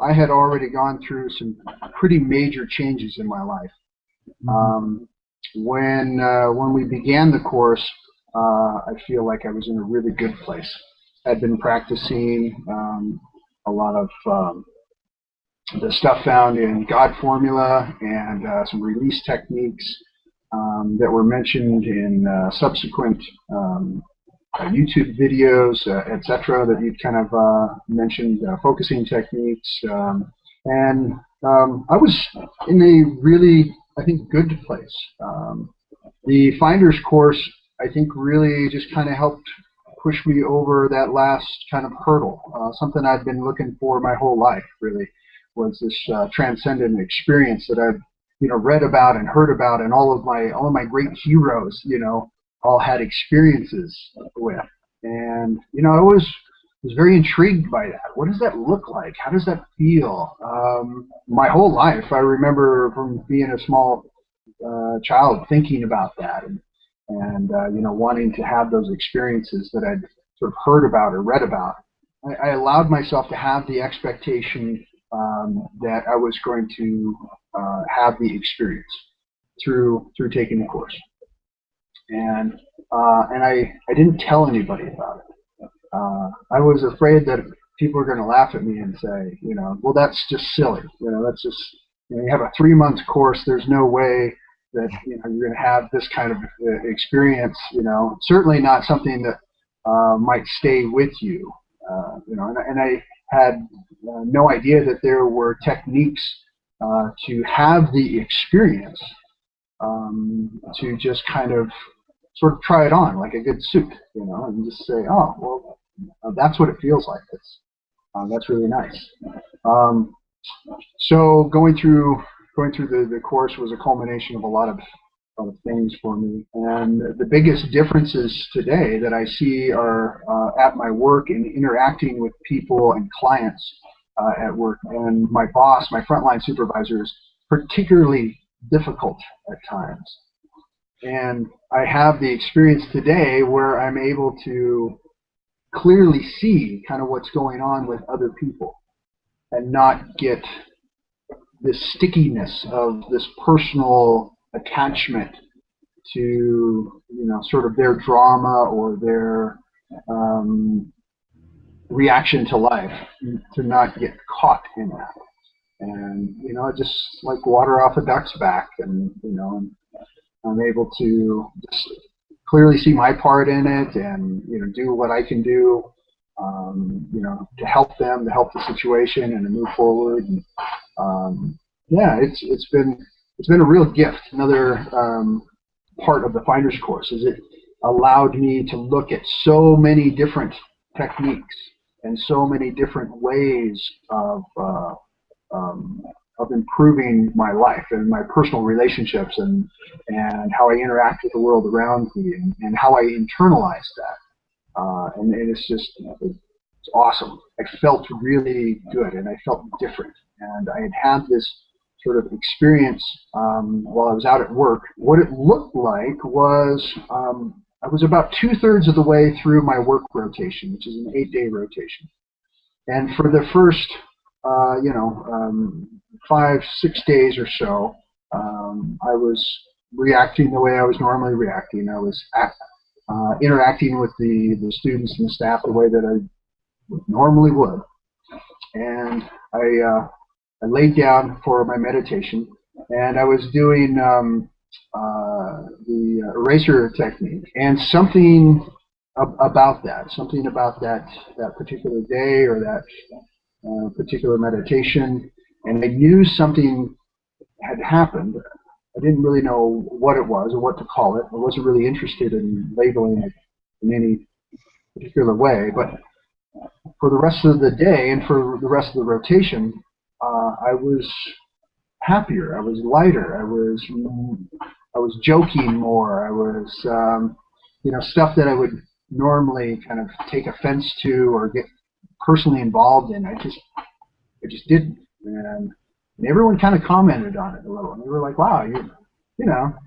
I had already gone through some pretty major changes in my life. When we began the course, I feel like I was in a really good place. I'd been practicing a lot of the stuff found in God Formula and some release techniques that were mentioned in subsequent YouTube videos, etc., that you'd kind of mentioned, focusing techniques. And I was in a really, I think, good place. The Finder's course, I think, really just kind of helped push me over that last kind of hurdle. Something I'd been looking for my whole life, really, was this transcendent experience that I've, read about and heard about, and all of my great heroes, all had experiences with. And I was very intrigued by that. What does that look like? How does that feel? My whole life, I remember from being a small child thinking about that, and wanting to have those experiences that I'd sort of heard about or read about. I allowed myself to have the expectation that I was going to have the experience through taking the course. And I didn't tell anybody about it. I was afraid that people were going to laugh at me and say, well, that's just silly. That's just, you have a 3-month course. There's no way that you're going to have this kind of experience. Certainly not something that might stay with you. And I had no idea that there were techniques to have the experience, to just kind of sort of try it on like a good suit, and just say, oh, well, that's what it feels like. That's really nice. So going through the course was a culmination of a lot of things for me. And the biggest differences today that I see are at my work and interacting with people and clients at work. And my boss, my frontline supervisor, is particularly difficult at times. And I have the experience today where I'm able to clearly see kind of what's going on with other people and not get this stickiness of this personal attachment to, sort of their drama or their reaction to life, to not get caught in that. And, just like water off a duck's back, and, I'm able to just clearly see my part in it and, do what I can do, to help them, to help the situation and to move forward. And, yeah, it's been a real gift. Another part of the Finder's course is it allowed me to look at so many different techniques and so many different ways of improving my life and my personal relationships and how I interact with the world around me and how I internalize that. And it's just, it's awesome. I felt really good and I felt different. And I had this sort of experience while I was out at work. What it looked like was I was about 2/3 of the way through my work rotation, which is an 8-day rotation. And for the first, 5-6 days or so, I was reacting the way I was normally reacting. I was interacting with the students and the staff the way that I normally would. And I laid down for my meditation, and I was doing the eraser technique, and something about that particular day or that particular meditation, and I knew something had happened. I didn't really know what it was or what to call it. I wasn't really interested in labeling it in any particular way, but for the rest of the day and for the rest of the rotation, I was happier. I was lighter. I was joking more. I was, stuff that I would normally kind of take offense to or get personally involved in. I just didn't. And everyone kind of commented on it a little. And they were like, "Wow,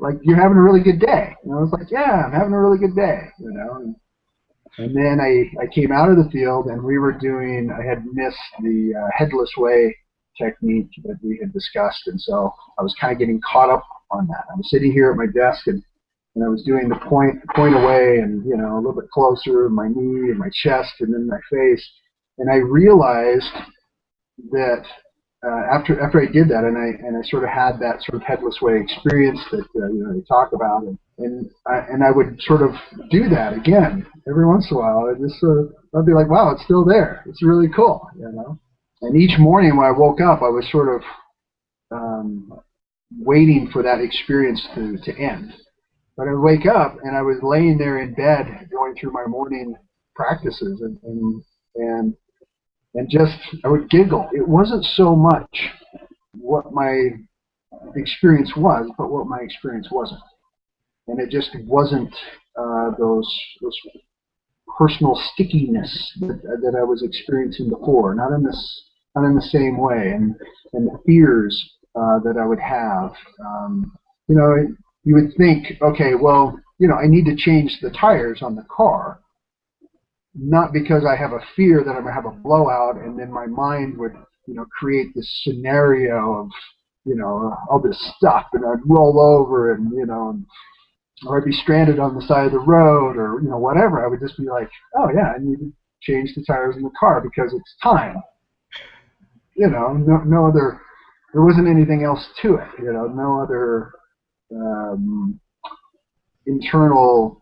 like you're having a really good day." And I was like, "Yeah, I'm having a really good day." And And then I came out of the field, and we were doing, I had missed the headless way technique that we had discussed, and so I was kind of getting caught up on that. I was sitting here at my desk, and I was doing the point away, and you know, a little bit closer, my knee and my chest, and then my face, and I realized that after I did that, and I sort of had that sort of headless way experience that you know, they talk about, and I would sort of do that again every once in a while. I'd be like, wow, it's still there. It's really cool, you know. And each morning when I woke up, I was sort of waiting for that experience to end. But I would wake up, and I was laying there in bed going through my morning practices, and just I would giggle. It wasn't so much what my experience was, but what my experience wasn't. And it just wasn't those personal stickiness that I was experiencing before, not in the same way, and the fears that I would have. You know, you would think, okay, well, you know, I need to change the tires on the car, not because I have a fear that I'm gonna have a blowout, and then my mind would, you know, create this scenario of, you know, all this stuff, and I'd roll over, and you know, or I'd be stranded on the side of the road, or you know, whatever. I would just be like, oh yeah, I need to change the tires in the car because it's time. You know, no other. There wasn't anything else to it. You know, no other internal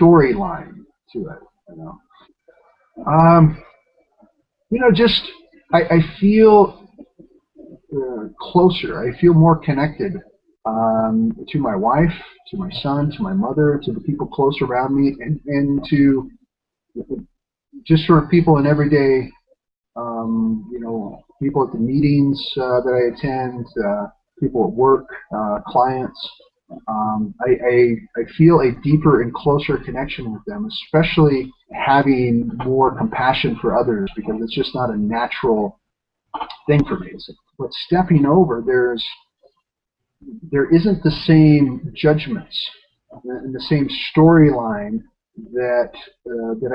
storyline to it. You know, just I feel closer. I feel more connected to my wife, to my son, to my mother, to the people close around me, and to just sort of people in everyday, you know, people at the meetings that I attend, people at work, clients. I feel a deeper and closer connection with them, especially having more compassion for others, because it's just not a natural thing for me. But stepping over, there isn't the same judgments and the same storyline that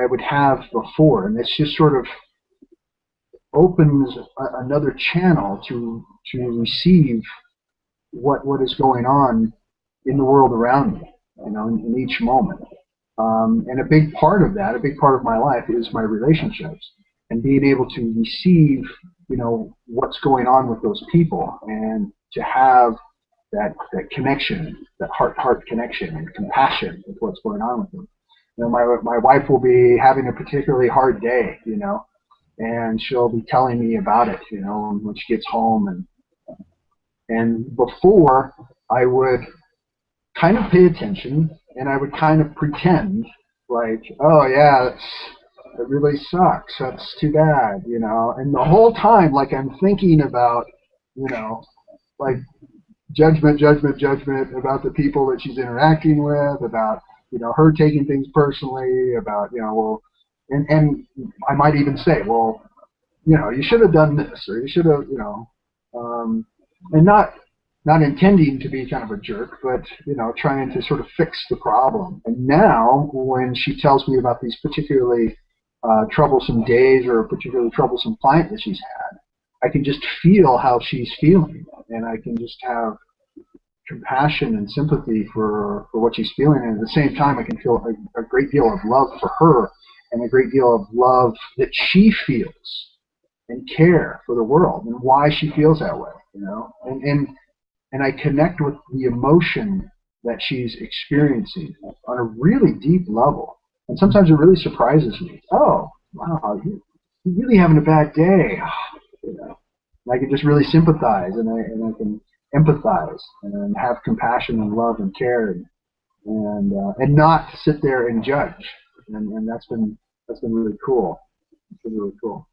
I would have before, and it's just sort of opens another channel to receive what is going on in the world around me, you know, in each moment. And a big part of that, a big part of my life, is my relationships, and being able to receive, you know, what's going on with those people, and to have that connection, that heart-to-heart connection and compassion with what's going on with them. You know, my wife will be having a particularly hard day, you know, and she'll be telling me about it, you know, when she gets home, and before I would kind of pay attention, and I would kind of pretend like, oh yeah, it really sucks. That's too bad, you know. And the whole time, like, I'm thinking about, you know, like judgment about the people that she's interacting with, about, you know, her taking things personally, about, you know, well, and I might even say, well, you know, you should have done this, or you should have, you know, and not intending to be kind of a jerk, but, you know, trying to sort of fix the problem. And now, when she tells me about these particularly troublesome days, or a particularly troublesome client that she's had, I can just feel how she's feeling, and I can just have compassion and sympathy for what she's feeling, and at the same time, I can feel a great deal of love for her, and a great deal of love that she feels, and care for the world, and why she feels that way, you know, and I connect with the emotion that she's experiencing on a really deep level. And sometimes it really surprises me. Oh, wow, you're really having a bad day. You know, and I can just really sympathize, and I can empathize, and have compassion and love and care, and not sit there and judge. And that's been really cool. It's been really cool,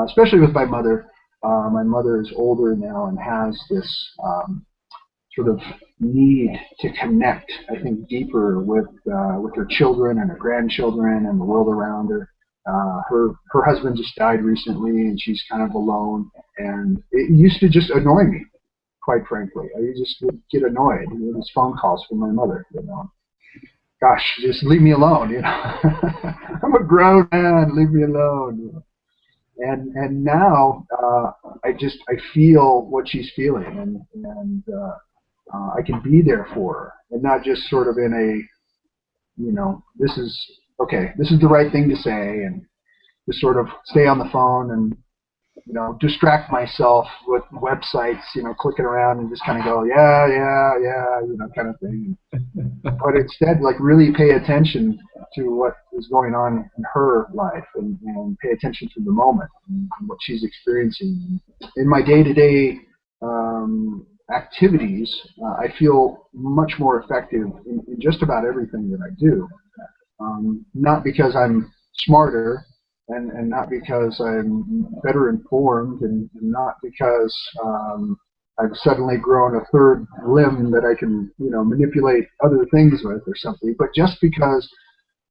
especially with my mother. My mother is older now and has this sort of need to connect, I think, deeper with her children and her grandchildren and the world around her. Her husband just died recently, and she's kind of alone. And it used to just annoy me, quite frankly. I just would get annoyed with these phone calls from my mother, you know. gosh, just leave me alone, you know. I'm a grown man, leave me alone. You know? And now I feel what she's feeling, and I can be there for her, and not just sort of in a, you know, this is the right thing to say, and just sort of stay on the phone and, you know, distract myself with websites, you know, clicking around and just kind of go, yeah, you know, kind of thing. But instead, like, really pay attention to what is going on in her life, and pay attention to the moment and what she's experiencing. In my day-to-day activities, I feel much more effective in just about everything that I do. Not because I'm smarter, and not because I'm better informed, and not because I've suddenly grown a third limb that I can, you know, manipulate other things with or something, but just because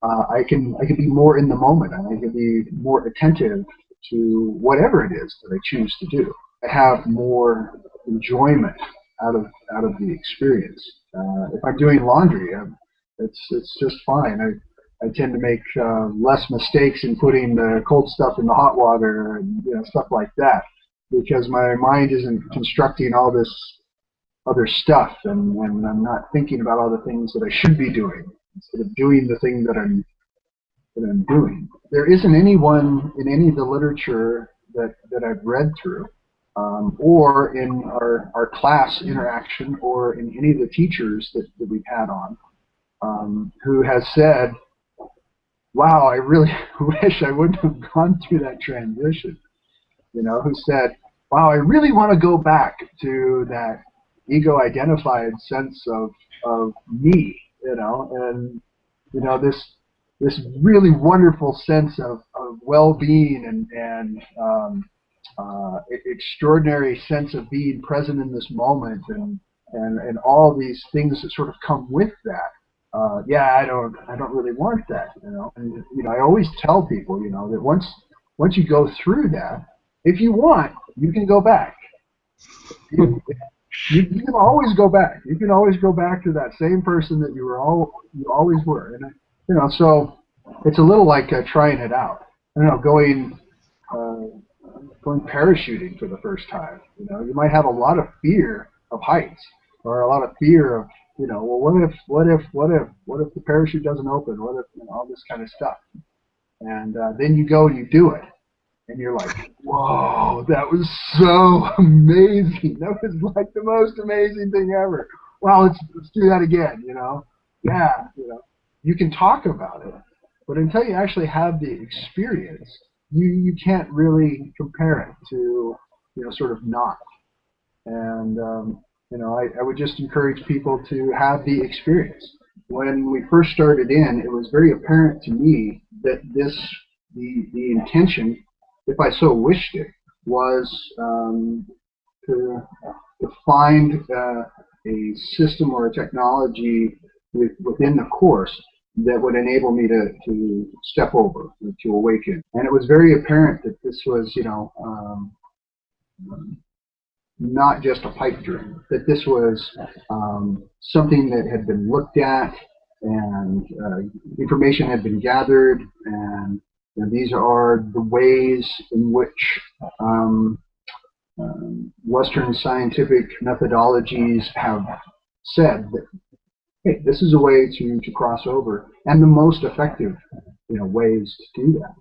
I can be more in the moment, and I can be more attentive to whatever it is that I choose to do. I have more enjoyment out of the experience. If I'm doing laundry, it's just fine. I tend to make less mistakes in putting the cold stuff in the hot water, and, you know, stuff like that, because my mind isn't constructing all this other stuff, and I'm not thinking about all the things that I should be doing instead of doing the thing that I'm doing. There isn't anyone in any of the literature that I've read through, or in our class interaction, or in any of the teachers that we've had on, who has said, wow, I really wish I wouldn't have gone through that transition. You know, who said, wow, I really want to go back to that ego-identified sense of me, you know, and, you know, this really wonderful sense of well-being, and extraordinary sense of being present in this moment, and all these things that sort of come with that. Yeah, I don't really want that, you know. And, you know, I always tell people, you know, that once you go through that, if you want, you can go back. You can always go back. You can always go back to that same person that you always were. And, you know, so it's a little like trying it out. I don't know, going parachuting for the first time. You know, you might have a lot of fear of heights, or a lot of fear of, you know, well, what if the parachute doesn't open? What if, you know, all this kind of stuff? And then you go and you do it, and you're like, whoa, that was so amazing. That was like the most amazing thing ever. Well, let's do that again, you know. Yeah, you know, you can talk about it, but until you actually have the experience, you can't really compare it to, you know, sort of not. And you know, I would just encourage people to have the experience. When we first started in, it was very apparent to me that the intention, if I so wished it, was to find a system or a technology within the course that would enable me to step over, to awaken. And it was very apparent that this was, you know, not just a pipe dream, that this was something that had been looked at, and information had been gathered, and, you know, these are the ways in which Western scientific methodologies have said that, hey, this is a way to cross over, and the most effective, you know, ways to do that.